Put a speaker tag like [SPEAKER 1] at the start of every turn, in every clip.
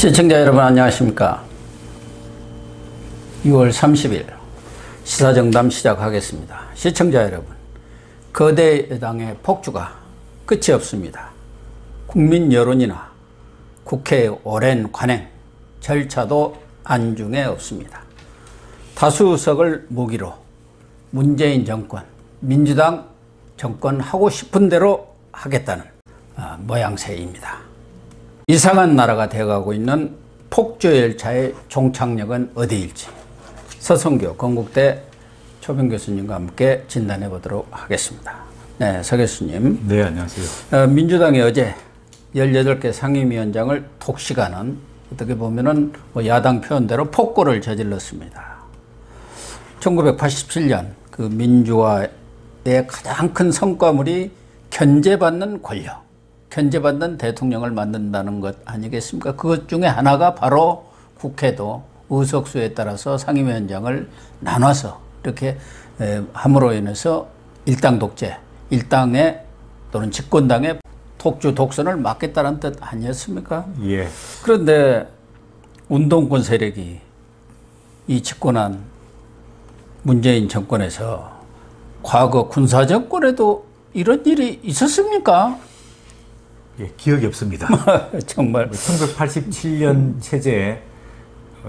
[SPEAKER 1] 시청자 여러분 안녕하십니까. 6월 30일 시사정담 시작하겠습니다. 시청자 여러분, 거대 여당의 폭주가 끝이 없습니다. 국민 여론이나 국회의 오랜 관행, 절차도 안중에 없습니다. 다수석을 무기로 문재인 정권, 민주당 정권 하고 싶은 대로 하겠다는 모양새입니다. 이상한 나라가 되어가고 있는 폭주열차의 종착역은 어디일지 서성교 건국대 초빙 교수님과 함께 진단해 보도록 하겠습니다. 네, 서 교수님.
[SPEAKER 2] 네, 안녕하세요.
[SPEAKER 1] 민주당이 어제 18개 상임위원장을 독식하는, 어떻게 보면은 야당 표현대로 폭거를 저질렀습니다. 1987년 그 민주화의 가장 큰 성과물이 견제받는 권력, 견제받는 대통령을 만든다는 것 아니겠습니까? 그것 중에 하나가 바로 국회도 의석수에 따라서 상임위원장을 나눠서 이렇게 함으로 인해서 일당 독재, 일당의 또는 집권당의 독주 독선을 막겠다는 뜻 아니었습니까?
[SPEAKER 2] 예.
[SPEAKER 1] 그런데 운동권 세력이 이 집권한 문재인 정권에서 과거 군사정권에도 이런 일이 있었습니까?
[SPEAKER 2] 예, 기억이 없습니다.
[SPEAKER 1] 정말.
[SPEAKER 2] 1987년 체제,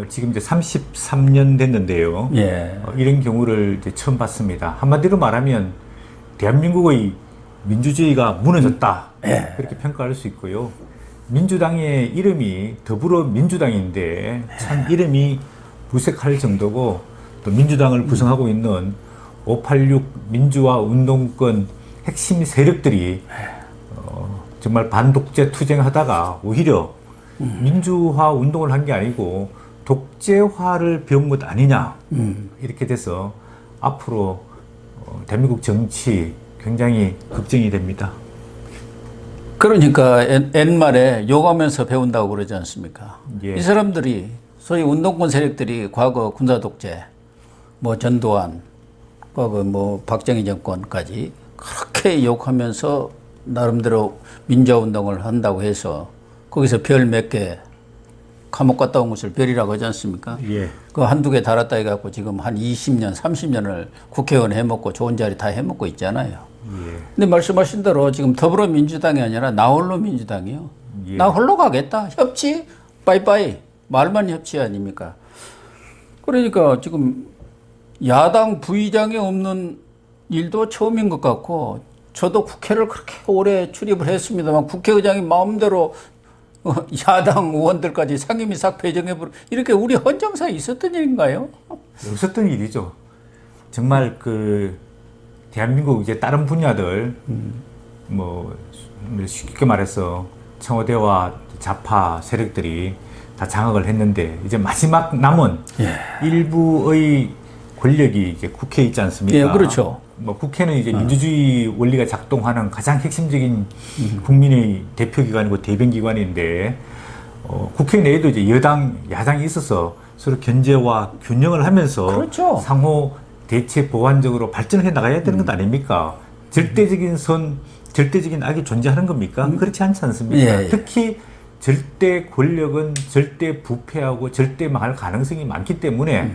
[SPEAKER 2] 지금 이제 33년 됐는데요.
[SPEAKER 1] 예.
[SPEAKER 2] 이런 경우를 이제 처음 봤습니다. 한마디로 말하면 대한민국의 민주주의가 무너졌다.
[SPEAKER 1] 예.
[SPEAKER 2] 그렇게 평가할 수 있고요. 민주당의 이름이 더불어민주당인데 참 이름이 무색할 정도고, 또 민주당을 구성하고 있는 586 민주화 운동권 핵심 세력들이 정말 반독재 투쟁하다가 오히려 민주화 운동을 한 게 아니고 독재화를 배운 것 아니냐, 이렇게 돼서 앞으로 대한민국 정치 굉장히 걱정이 됩니다.
[SPEAKER 1] 그러니까 옛말에 욕하면서 배운다고 그러지 않습니까?
[SPEAKER 2] 예.
[SPEAKER 1] 이 사람들이, 소위 운동권 세력들이 과거 군사독재, 전두환, 과거 박정희 정권까지 그렇게 욕하면서 나름대로 민주화운동을 한다고 해서 거기서 별 몇 개 감옥 갔다 온 것을 별이라고 하지 않습니까?
[SPEAKER 2] 예.
[SPEAKER 1] 그 한두 개 달았다 해갖고 지금 한 20년, 30년을 국회의원 해먹고 좋은 자리 다 해먹고 있잖아요.
[SPEAKER 2] 예.
[SPEAKER 1] 근데 말씀하신 대로 지금 더불어민주당이 아니라 나홀로 민주당이요.
[SPEAKER 2] 예.
[SPEAKER 1] 나 홀로 가겠다. 협치? 빠이빠이. 말만 협치 아닙니까? 그러니까 지금 야당 부의장이 없는 일도 처음인 것 같고, 저도 국회를 그렇게 오래 출입을 했습니다만 국회의장이 마음대로 야당 의원들까지 상임위 싹 배정해버려, 이렇게 우리 헌정사에 있었던 일인가요?
[SPEAKER 2] 없었던 일이죠. 정말 대한민국 이제 다른 분야들, 쉽게 말해서 청와대와 좌파 세력들이 다 장악을 했는데, 이제 마지막 남은 일부의 권력이 이제 국회에 있지 않습니까?
[SPEAKER 1] 예, 그렇죠.
[SPEAKER 2] 국회는 이제 민주주의 원리가 작동하는 가장 핵심적인 국민의 대표기관이고 대변기관인데, 국회 내에도 이제 여당, 야당이 있어서 서로 견제와 균형을 하면서
[SPEAKER 1] 그렇죠.
[SPEAKER 2] 상호 대체 보완적으로 발전을 해 나가야 되는 것 아닙니까? 절대적인 선, 절대적인 악이 존재하는 겁니까? 그렇지 않지 않습니까?
[SPEAKER 1] 예.
[SPEAKER 2] 특히 절대 권력은 절대 부패하고 절대 망할 가능성이 많기 때문에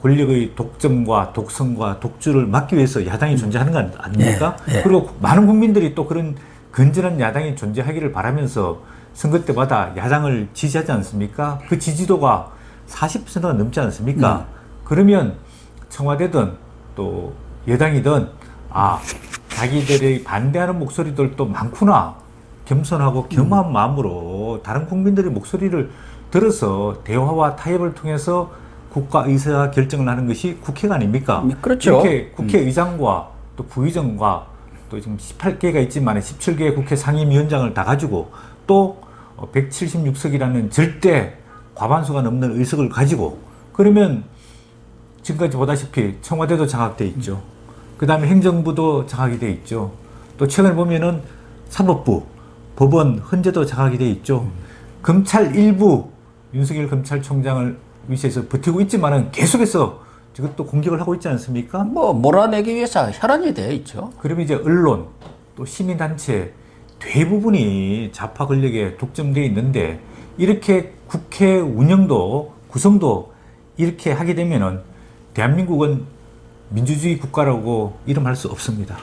[SPEAKER 2] 권력의 독점과 독선과 독주를 막기 위해서 야당이 존재하는 거 아닙니까?
[SPEAKER 1] 예.
[SPEAKER 2] 그리고 많은 국민들이 또 그런 건전한 야당이 존재하기를 바라면서 선거 때마다 야당을 지지하지 않습니까? 그 지지도가 40%가 넘지 않습니까? 그러면 청와대든 또 여당이든 자기들의 반대하는 목소리들도 많구나, 겸손하고 겸한 마음으로 다른 국민들의 목소리를 들어서 대화와 타협을 통해서 국가 의사 결정을 하는 것이 국회가 아닙니까?
[SPEAKER 1] 그렇죠.
[SPEAKER 2] 이렇게 국회의장과 또 부의장과 또 지금 18개가 있지만 17개의 국회 상임위원장을 다 가지고 또 176석이라는 절대 과반수가 넘는 의석을 가지고, 그러면 지금까지 보다시피 청와대도 장악돼 있죠. 그 다음에 행정부도 장악이 돼 있죠. 또 최근에 보면은 사법부, 법원, 헌재도 장악이 돼 있죠. 검찰 일부 윤석열 검찰총장을 위시해서 버티고 있지만은 계속해서 이것도 공격을 하고 있지 않습니까?
[SPEAKER 1] 몰아내기 위해서 혈안이 되어 있죠.
[SPEAKER 2] 그러면 이제 언론, 또 시민단체 대부분이 좌파 권력에 독점되어 있는데 이렇게 국회 운영도 구성도 이렇게 하게 되면은 대한민국은 민주주의 국가라고 이름할 수 없습니다.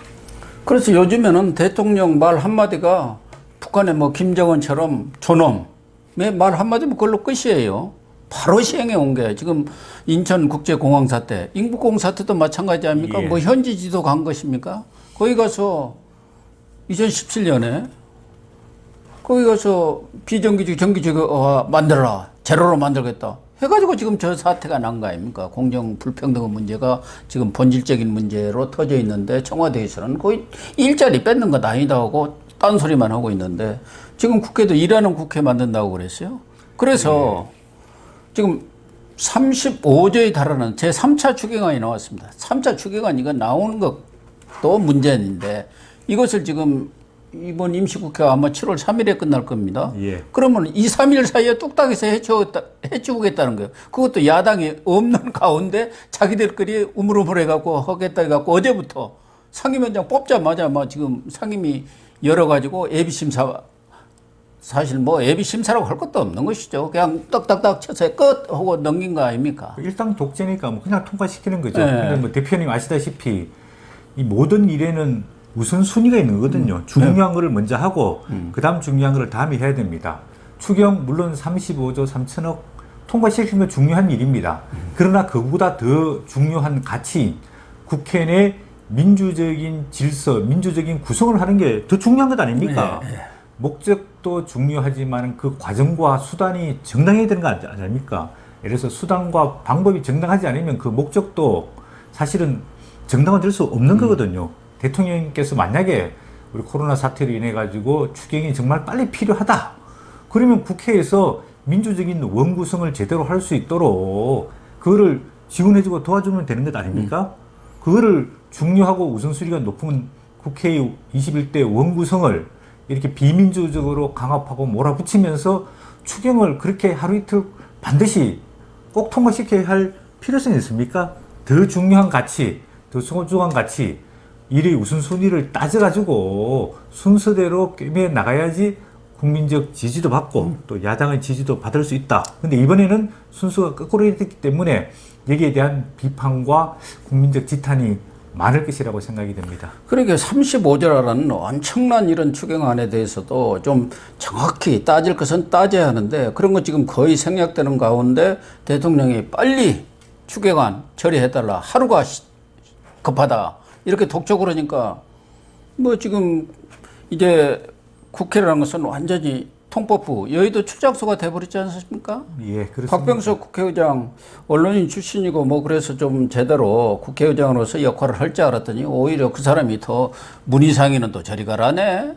[SPEAKER 1] 그래서 요즘에는 대통령 말 한마디가 북한의 뭐 김정은처럼 존엄의 말 한마디면 그걸로 끝이에요. 바로 시행해 온 게 지금 인천국제공항 사태, 인국공 사태도 마찬가지 아닙니까?
[SPEAKER 2] 예.
[SPEAKER 1] 뭐 현지지도 간 것입니까? 거기 가서 2017년에 거기 가서 비정규직 정규직 만들어라, 제로로 만들겠다 해가지고 지금 저 사태가 난 거 아닙니까? 공정 불평등 문제가 지금 본질적인 문제로 터져 있는데 청와대에서는 거의 일자리 뺏는 거 아니다 하고 딴소리만 하고 있는데 지금 국회도 일하는 국회 만든다고 그랬어요. 그래서 지금 35조에 달하는 제3차 추경안이 나왔습니다. 3차 추경안 이거 나오는 것도 문제인데 이것을 지금 이번 임시국회가 아마 7월 3일에 끝날 겁니다.
[SPEAKER 2] 예.
[SPEAKER 1] 그러면 2, 3일 사이에 뚝딱해서 해주겠다는 거예요. 그것도 야당이 없는 가운데 자기들끼리 우물우물해갖고 하겠다 해갖고 어제부터 상임위원장 뽑자마자 막 지금 상임위 열어가지고 예비심사 사실 뭐 예비심사라고 할 것도 없는 것이죠. 그냥 떡딱딱 쳐서 끝 하고 넘긴 거 아닙니까?
[SPEAKER 2] 일당 독재니까 뭐 그냥 통과시키는 거죠.
[SPEAKER 1] 네.
[SPEAKER 2] 근데 뭐 대표님 아시다시피 이 모든 일에는 우선순위가 있는 거거든요. 중요한 거를 먼저 하고 그 다음 중요한 거를 다음에 해야 됩니다. 추경 물론 35조 3천억 통과시키는 건 중요한 일입니다. 그러나 그보다 더 중요한 가치인 국회 내 민주적인 질서, 민주적인 구성을 하는 게 더 중요한 것 아닙니까?
[SPEAKER 1] 네.
[SPEAKER 2] 목적도 중요하지만 그 과정과 수단이 정당해야 되는 거 아닙니까? 예를 들어서 수단과 방법이 정당하지 않으면 그 목적도 사실은 정당화될 수 없는 거거든요. 대통령께서 만약에 우리 코로나 사태로 인해 가지고 추경이 정말 빨리 필요하다. 그러면 국회에서 민주적인 원구성을 제대로 할 수 있도록 그거를 지원해주고 도와주면 되는 것 아닙니까? 그거를 중요하고 우선순위가 높은 국회의 21대 원구성을 이렇게 비민주적으로 강압하고 몰아붙이면서 추경을 그렇게 하루 이틀 반드시 꼭 통과시켜야 할 필요성이 있습니까? 더 중요한 가치, 더 소중한 가치, 일의 우선순위를 따져가지고 순서대로 꿰매 나가야지 국민적 지지도 받고 또 야당의 지지도 받을 수 있다. 근데 이번에는 순서가 거꾸로 됐기 때문에 여기에 대한 비판과 국민적 지탄이 많을 것이라고 생각이 됩니다.
[SPEAKER 1] 그러니까 35조라는 엄청난 이런 추경안에 대해서도 좀 정확히 따질 것은 따져야 하는데 그런 거 지금 거의 생략되는 가운데 대통령이 빨리 추경안 처리해달라. 하루가 급하다. 이렇게 독촉을 하니까 뭐 지금 이제 국회라는 것은 완전히 통법부 여의도 출장소가 돼버리지 않습니까?
[SPEAKER 2] 예, 그렇습니다.
[SPEAKER 1] 박병석 국회의장 언론인 출신이고 뭐 그래서 좀 제대로 국회의장으로서 역할을 할 줄 알았더니 오히려 그 사람이 더 문희상이는 또 저리 가라네.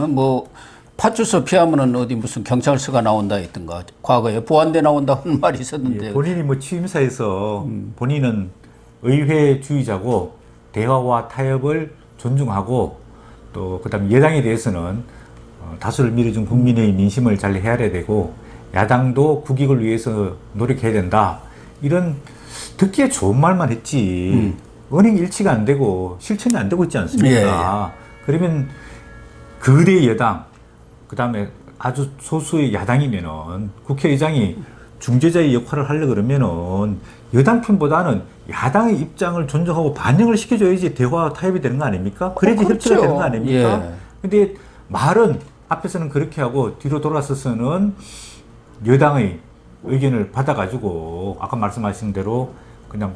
[SPEAKER 1] 뭐 파출소 피하면은 어디 무슨 경찰서가 나온다 했던가 과거에 보안대 나온다 하는 말이 있었는데
[SPEAKER 2] 예, 본인이 뭐 취임사에서 본인은 의회주의자고 대화와 타협을 존중하고 또 그다음 여당에 대해서는 다수를 밀어준 국민의 민심을 잘 헤아려야 되고 야당도 국익을 위해서 노력해야 된다. 이런 듣기에 좋은 말만 했지 은행 일치가 안 되고 실천이 안 되고 있지 않습니까? 그러면 거대 여당 그다음에 아주 소수의 야당이면은 국회의장이 중재자의 역할을 하려 그러면은 여당 편보다는 야당의 입장을 존중하고 반영을 시켜줘야지 대화 타협이 되는 거 아닙니까? 그래야지
[SPEAKER 1] 그렇죠.
[SPEAKER 2] 협치가 되는 거 아닙니까?
[SPEAKER 1] 예.
[SPEAKER 2] 근데 말은 앞에서는 그렇게 하고 뒤로 돌아서서는 여당의 의견을 받아가지고 아까 말씀하신 대로 그냥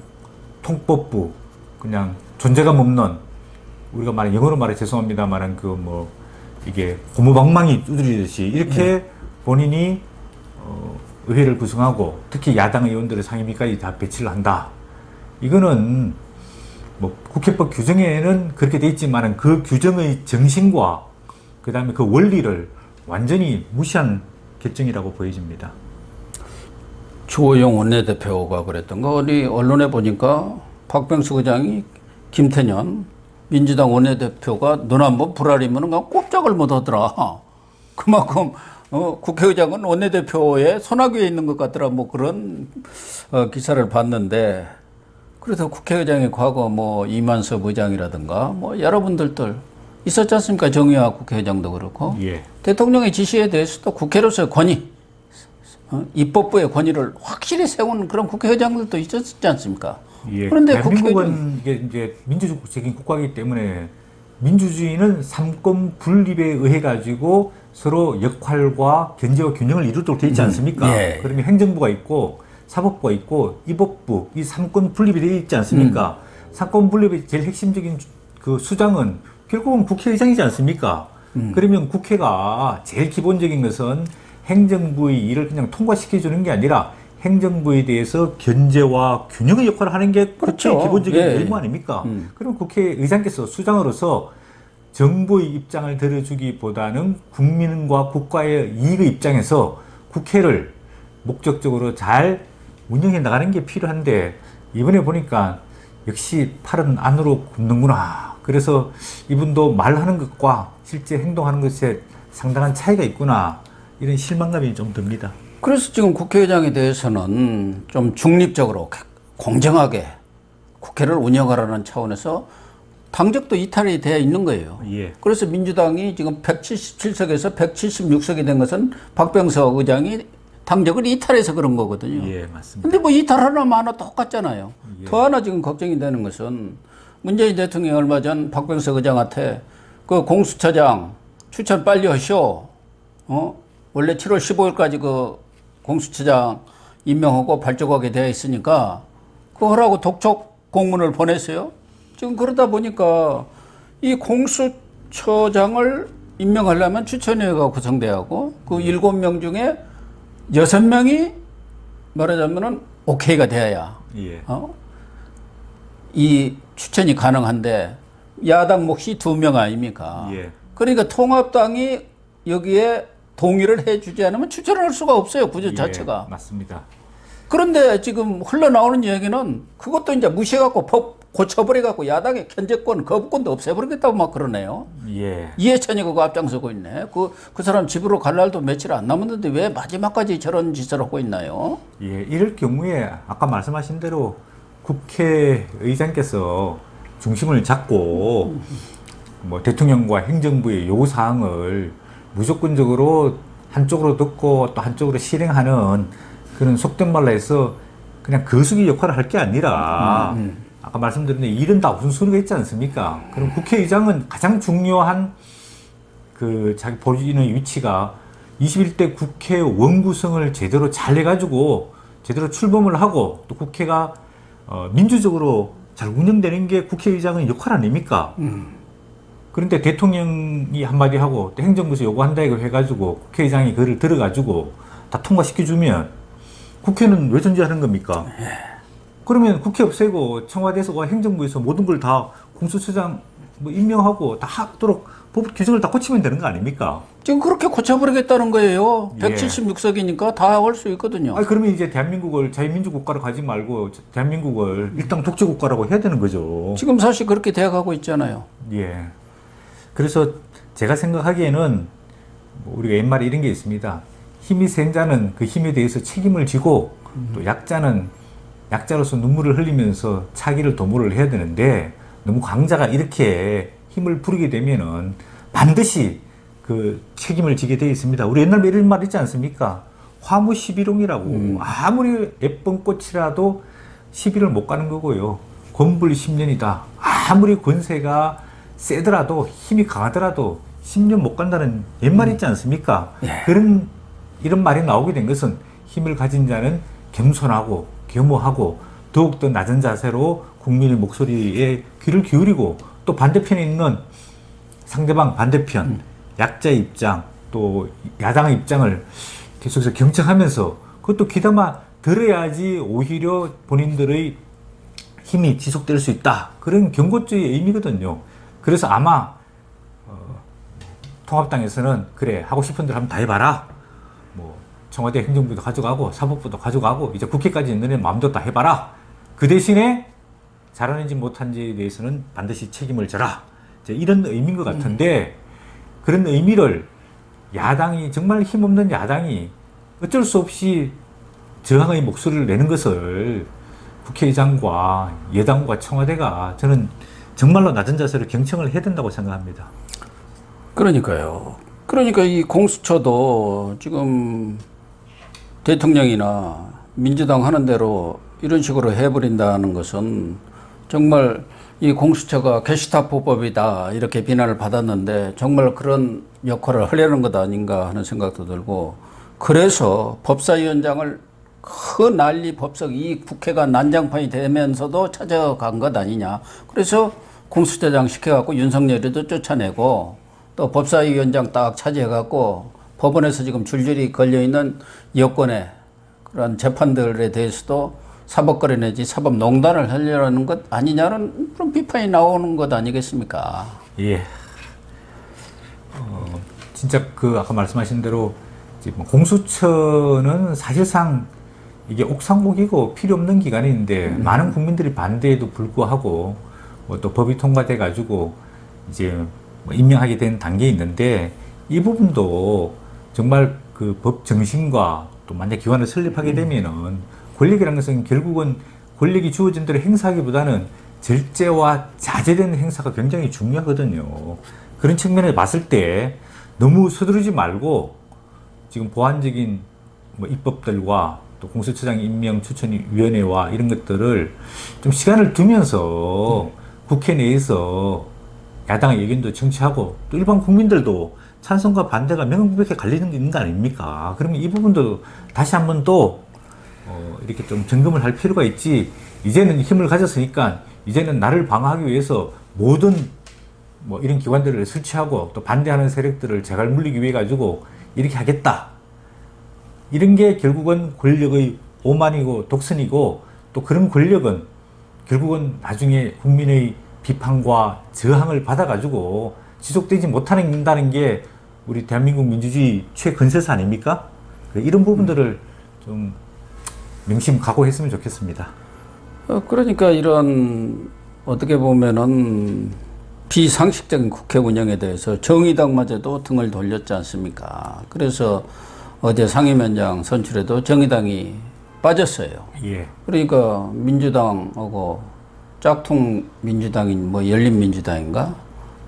[SPEAKER 2] 통법부 그냥 존재감 없는 우리가 말해 영어로 말해 죄송합니다만은 그 뭐 이게 고무방망이 두드리듯이 이렇게 본인이 의회를 구성하고 특히 야당 의원들의 상임위까지 다 배치를 한다. 이거는 뭐 국회법 규정에는 그렇게 돼 있지만은 그 규정의 정신과 그 다음에 그 원리를 완전히 무시한 결정이라고 보여집니다.
[SPEAKER 1] 주호영 원내대표가 그랬던가 어디 언론에 보니까 박병석 의장이 김태년 민주당 원내대표가 눈 한번 부라리면 그냥 꼼짝을 못 하더라. 그만큼 국회의장은 원내대표의 손아귀에 있는 것 같더라. 뭐 그런 기사를 봤는데 그래서 국회의장이 과거 뭐 이만섭 의장이라든가 뭐 여러분들들 있었지 않습니까? 정의화 국회의장도 그렇고
[SPEAKER 2] 예.
[SPEAKER 1] 대통령의 지시에 대해서도 국회로서의 권위 입법부의 권위를 확실히 세운 그런 국회의장들도 있었지 않습니까?
[SPEAKER 2] 예,
[SPEAKER 1] 그런데
[SPEAKER 2] 대한민국은 이게 이제 민주주의적인 국가이기 때문에 민주주의는 삼권 분립에 의해 가지고 서로 역할과 견제와 균형을 이루도록 되어 있지 않습니까?
[SPEAKER 1] 예.
[SPEAKER 2] 그러면 행정부가 있고 사법부가 있고 입법부 이 삼권 분립이 되어 있지 않습니까? 삼권 분립의 제일 핵심적인 그 수장은 결국은 국회의장이지 않습니까? 그러면 국회가 제일 기본적인 것은 행정부의 일을 그냥 통과시켜 주는 게 아니라 행정부에 대해서 견제와 균형의 역할을 하는 게
[SPEAKER 1] 그렇죠.
[SPEAKER 2] 국회의 기본적인
[SPEAKER 1] 예.
[SPEAKER 2] 의무 아닙니까? 그럼 국회의장께서 수장으로서 정부의 입장을 들어주기보다는 국민과 국가의 이익의 입장에서 국회를 목적적으로 잘 운영해 나가는 게 필요한데 이번에 보니까 역시 팔은 안으로 굽는구나. 그래서 이분도 말하는 것과 실제 행동하는 것에 상당한 차이가 있구나. 이런 실망감이 좀 듭니다.
[SPEAKER 1] 그래서 지금 국회의장에 대해서는 좀 중립적으로 공정하게 국회를 운영하라는 차원에서 당적도 이탈이 되어 있는 거예요.
[SPEAKER 2] 예.
[SPEAKER 1] 그래서 민주당이 지금 177석에서 176석이 된 것은 박병석 의장이 당적을 이탈해서 그런 거거든요.
[SPEAKER 2] 예, 맞습니다.
[SPEAKER 1] 근데 뭐 이탈하나 마나 똑같잖아요.
[SPEAKER 2] 예.
[SPEAKER 1] 더 하나 지금 걱정이 되는 것은 문재인 대통령이 얼마 전 박병석 의장한테 그 공수처장 추천 빨리 하시오. 원래 7월 15일까지 그 공수처장 임명하고 발족하게 되어 있으니까 그거 하라고 독촉 공문을 보냈어요. 지금 그러다 보니까 이 공수처장을 임명하려면 추천위가 구성돼야 하고 그 7명 중에 6명이 말하자면은 오케이가 돼야
[SPEAKER 2] 예.
[SPEAKER 1] 이 추천이 가능한데 야당 몫이 2명 아닙니까?
[SPEAKER 2] 예.
[SPEAKER 1] 그러니까 통합당이 여기에 동의를 해주지 않으면 추천을 할 수가 없어요. 구조 자체가.
[SPEAKER 2] 예, 맞습니다.
[SPEAKER 1] 그런데 지금 흘러나오는 얘기는 그것도 이제 무시해갖고 법 고쳐버려갖고 야당의 견제권, 거부권도 없애버리겠다고 막 그러네요.
[SPEAKER 2] 예.
[SPEAKER 1] 이해찬이 그거 앞장서고 있네. 그 사람 집으로 갈 날도 며칠 안 남았는데 왜 마지막까지 저런 짓을 하고 있나요?
[SPEAKER 2] 예, 이럴 경우에 아까 말씀하신 대로 국회의장께서 중심을 잡고 뭐 대통령과 행정부의 요구사항을 무조건적으로 한쪽으로 듣고 또 한쪽으로 실행하는 그런 속된 말로 해서 그냥 거수기 역할을 할 게 아니라 아까 말씀드린 일은 다 우선순위가 있지 않습니까? 그럼 국회의장은 가장 중요한 그 자기 보이는 위치가 21대 국회 원구성을 제대로 잘 해가지고 제대로 출범을 하고 또 국회가 민주적으로 잘 운영되는 게 국회의장의 역할 아닙니까? 그런데 대통령이 한마디 하고 또 행정부에서 요구한다고 해가지고 국회의장이 그걸 들어가지고 다 통과시켜주면 국회는 왜 존재하는 겁니까? 그러면 국회 없애고 청와대에서 행정부에서 모든 걸 다 공수처장 뭐 임명하고 다 하도록 법 규정을 다 고치면 되는 거 아닙니까?
[SPEAKER 1] 지금 그렇게 고쳐버리겠다는 거예요.
[SPEAKER 2] 예.
[SPEAKER 1] 176석이니까 다 할 수 있거든요.
[SPEAKER 2] 아니 그러면 이제 대한민국을 자유민주국가로 가지 말고 대한민국을 일당 독재국가라고 해야 되는 거죠.
[SPEAKER 1] 지금 사실 그렇게 돼가고 있잖아요.
[SPEAKER 2] 예. 그래서 제가 생각하기에는 뭐 우리가 옛말에 이런 게 있습니다. 힘이 센 자는 그 힘에 대해서 책임을 지고 또 약자는 약자로서 눈물을 흘리면서 차기를 도모를 해야 되는데 너무 강자가 이렇게 힘을 부리게 되면은 반드시 그 책임을 지게 되어 있습니다. 우리 옛날에 이런 말 있지 않습니까? 화무 시비롱이라고 아무리 예쁜 꽃이라도 시비를 못 가는 거고요. 권불 10년이다. 아무리 권세가 세더라도 힘이 강하더라도 10년 못 간다는 옛말이 있지 않습니까?
[SPEAKER 1] 예.
[SPEAKER 2] 이런 말이 나오게 된 것은 힘을 가진 자는 겸손하고 겸허하고 더욱더 낮은 자세로 국민의 목소리에 귀를 기울이고 또 반대편에 있는 상대방 반대편 약자의 입장 또 야당의 입장을 계속해서 경청하면서 그것도 귀담아 들어야지 오히려 본인들의 힘이 지속될 수 있다. 그런 경고죄의 의미거든요. 그래서 아마 통합당에서는 그래 하고 싶은 대로 한번 다 해봐라. 뭐 청와대 행정부도 가져가고 사법부도 가져가고 이제 국회까지 너네 마음대로 다 해봐라. 그 대신에 잘하는지 못한지에 대해서는 반드시 책임을 져라. 이제 이런 의미인 것 같은데 그런 의미를 야당이 정말 힘없는 야당이 어쩔 수 없이 저항의 목소리를 내는 것을 국회의장과 여당과 청와대가 저는 정말로 낮은 자세로 경청을 해야 된다고 생각합니다.
[SPEAKER 1] 그러니까요. 그러니까 이 공수처도 지금 대통령이나 민주당 하는 대로 이런 식으로 해버린다는 것은 정말 이 공수처가 게시타포법이다 이렇게 비난을 받았는데 정말 그런 역할을 하려는 것 아닌가 하는 생각도 들고, 그래서 법사위원장을 그 난리 법석 이 국회가 난장판이 되면서도 찾아간 것 아니냐. 그래서 공수처장 시켜갖고 윤석열이도 쫓아내고 또 법사위원장 딱 차지해갖고 법원에서 지금 줄줄이 걸려있는 여권의 그런 재판들에 대해서도 사법거래 내지 사법농단을 하려는 것 아니냐는 그런 비판이 나오는 것 아니겠습니까?
[SPEAKER 2] 예. 진짜 그 아까 말씀하신 대로 지금 공수처는 사실상 이게 옥상옥이고 필요 없는 기관인데 많은 국민들이 반대에도 불구하고 또 법이 통과돼 가지고 이제 임명하게 된 단계에 있는데, 이 부분도 정말 그 법 정신과 또 만약 기관을 설립하게 되면은 권력이라는 것은 결국은 권력이 주어진 대로 행사하기보다는 절제와 자제되는 행사가 굉장히 중요하거든요. 그런 측면에서 봤을 때 너무 서두르지 말고 지금 보완적인 입법들과 또 공수처장 임명 추천위원회와 이런 것들을 좀 시간을 두면서 국회 내에서 야당의 의견도 청취하고 또 일반 국민들도 찬성과 반대가 명백하게 갈리는 게 있는 거 아닙니까? 그러면 이 부분도 다시 한번 또 이렇게 좀 점검을 할 필요가 있지, 이제는 힘을 가졌으니까 이제는 나를 방어하기 위해서 모든 이런 기관들을 설치하고 또 반대하는 세력들을 제갈 물리기 위해 가지고 이렇게 하겠다, 이런 게 결국은 권력의 오만이고 독선이고, 또 그런 권력은 결국은 나중에 국민의 비판과 저항을 받아가지고 지속되지 못한다는 게 우리 대한민국 민주주의 최근세사 아닙니까? 이런 부분들을 좀 명심 각오했으면 좋겠습니다.
[SPEAKER 1] 그러니까 이런 어떻게 보면은 비상식적인 국회 운영에 대해서 정의당마저도 등을 돌렸지 않습니까? 그래서 어제 상임위원장 선출에도 정의당이 빠졌어요.
[SPEAKER 2] 예.
[SPEAKER 1] 그러니까 민주당하고 짝퉁 민주당인 열린민주당인가?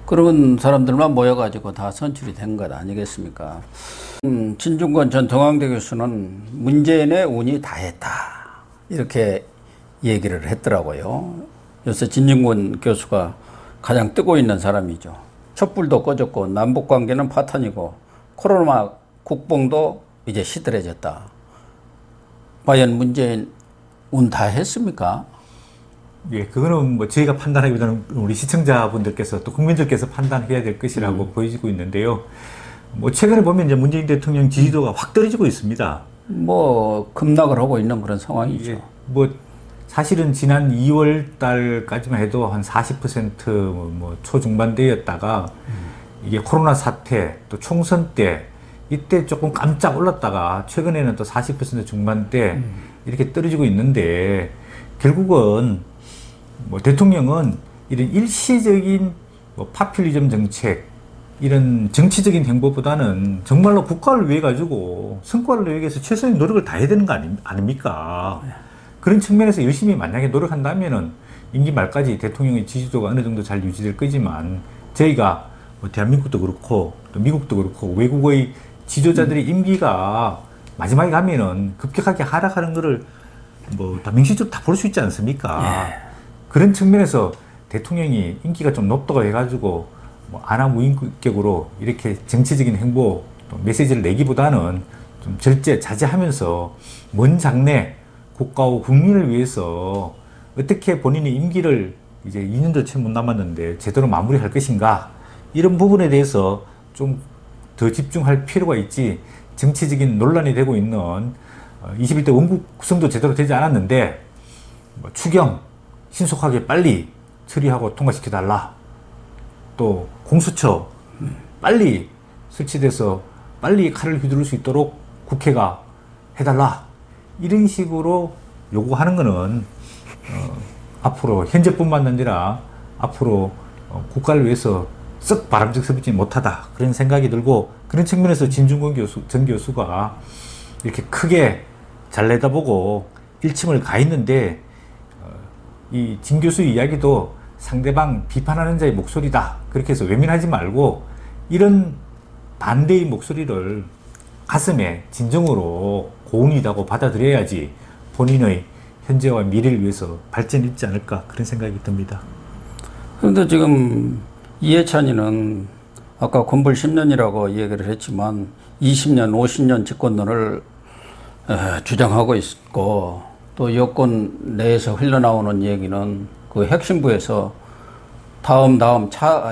[SPEAKER 1] 그런 사람들만 모여가지고 다 선출이 된 것 아니겠습니까? 진중권 전 동양대 교수는 문재인의 운이 다했다, 이렇게 얘기를 했더라고요. 요새 진중권 교수가 가장 뜨고 있는 사람이죠. 촛불도 꺼졌고 남북관계는 파탄이고 코로나 국뽕도 이제 시들해졌다. 과연 문재인 운 다 했습니까?
[SPEAKER 2] 예, 그거는 저희가 판단하기보다는 우리 시청자분들께서 또 국민들께서 판단해야 될 것이라고 보여지고 있는데요. 최근에 보면 이제 문재인 대통령 지지도가 확 떨어지고 있습니다.
[SPEAKER 1] 급락을 하고 있는 그런 상황이죠.
[SPEAKER 2] 예, 사실은 지난 2월 달까지만 해도 한 40% 초중반대였다가 이게 코로나 사태 또 총선 때 이때 조금 깜짝 올랐다가 최근에는 또 40% 중반대 이렇게 떨어지고 있는데, 결국은 대통령은 이런 일시적인 파퓰리즘 정책, 이런 정치적인 행보보다는 정말로 국가를 위해 가지고 성과를 내기 위해서 최선의 노력을 다해야 되는 거 아닙니까? 그런 측면에서 열심히 만약에 노력한다면은 임기 말까지 대통령의 지지도가 어느 정도 잘 유지될 거지만, 저희가 대한민국도 그렇고 또 미국도 그렇고 외국의 지도자들의 임기가 마지막에 가면은 급격하게 하락하는 거를 다 명시적으로 다 볼 수 있지 않습니까? 예. 그런 측면에서 대통령이 인기가 좀 높다고 해가지고 안하무인격으로 이렇게 정치적인 행보 또 메시지를 내기보다는 좀 절제 자제하면서 먼 장래 국가와 국민을 위해서 어떻게 본인의 임기를 이제 2년도 채 못 남았는데 제대로 마무리할 것인가, 이런 부분에 대해서 좀 더 집중할 필요가 있지, 정치적인 논란이 되고 있는 21대 원국 구성도 제대로 되지 않았는데 추경 신속하게 빨리 처리하고 통과시켜달라, 또 공수처 빨리 설치돼서 빨리 칼을 휘두를 수 있도록 국회가 해달라, 이런 식으로 요구하는 거는 앞으로 현재뿐만 아니라 앞으로 국가를 위해서 썩 바람직스럽지 못하다, 그런 생각이 들고, 그런 측면에서 진중권 전 교수가 이렇게 크게 잘 내다보고 일침을 가했는데, 이 진 교수의 이야기도 상대방 비판하는 자의 목소리다, 그렇게 해서 외면하지 말고 이런 반대의 목소리를 가슴에 진정으로 고운이라고 받아들여야지 본인의 현재와 미래를 위해서 발전이 있지 않을까 그런 생각이 듭니다.
[SPEAKER 1] 그런데 지금 이해찬이는 아까 군불 10년이라고 얘기를 했지만 20년, 50년 집권론을 주장하고 있고 또 여권 내에서 흘러나오는 얘기는 그 핵심부에서 다음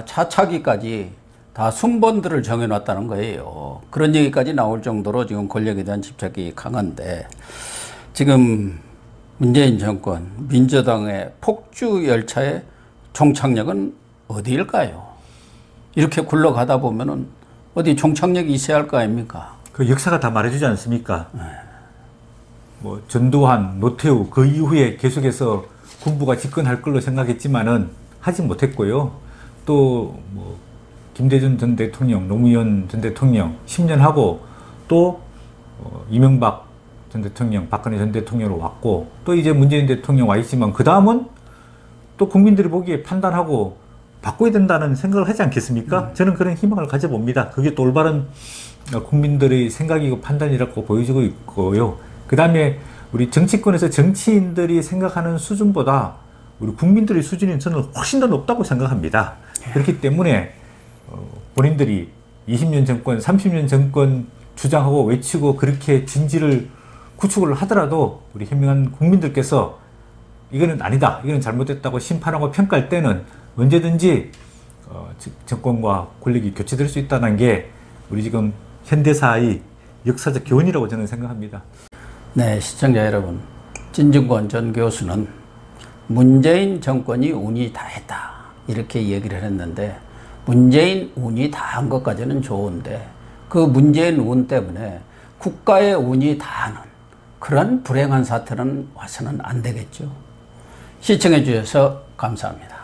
[SPEAKER 1] 차차기까지 다 순번들을 정해놨다는 거예요. 그런 얘기까지 나올 정도로 지금 권력에 대한 집착이 강한데 지금 문재인 정권, 민주당의 폭주 열차의 종착역은 어디일까요? 이렇게 굴러가다 보면은 어디 종착역이 있어야 할 거 아닙니까?
[SPEAKER 2] 그 역사가 다 말해주지 않습니까? 뭐 전두환, 노태우 그 이후에 계속해서 군부가 집권할 걸로 생각했지만은 하지 못했고요. 또 뭐 김대중 전 대통령, 노무현 전 대통령 10년 하고 또 이명박 전 대통령, 박근혜 전 대통령으로 왔고 또 이제 문재인 대통령 와 있지만 그 다음은 또 국민들이 보기에 판단하고 바꿔야 된다는 생각을 하지 않겠습니까? 저는 그런 희망을 가져봅니다. 그게 또 올바른 국민들의 생각이고 판단이라고 보여지고 있고요. 그 다음에 우리 정치권에서 정치인들이 생각하는 수준보다 우리 국민들의 수준이 저는 훨씬 더 높다고 생각합니다. 그렇기 때문에 본인들이 20년 정권, 30년 정권 주장하고 외치고 그렇게 진지를 구축을 하더라도 우리 현명한 국민들께서 이거는 아니다, 이거는 잘못됐다고 심판하고 평가할 때는 언제든지 정권과 권력이 교체될 수 있다는 게 우리 지금 현대사의 역사적 교훈이라고 저는 생각합니다.
[SPEAKER 1] 네, 시청자 여러분, 진중권 전 교수는 문재인 정권이 운이 다했다 이렇게 얘기를 했는데 문재인 운이 다한 것까지는 좋은데 그 문재인 운 때문에 국가의 운이 다하는 그런 불행한 사태는 와서는 안 되겠죠. 시청해 주셔서 감사합니다.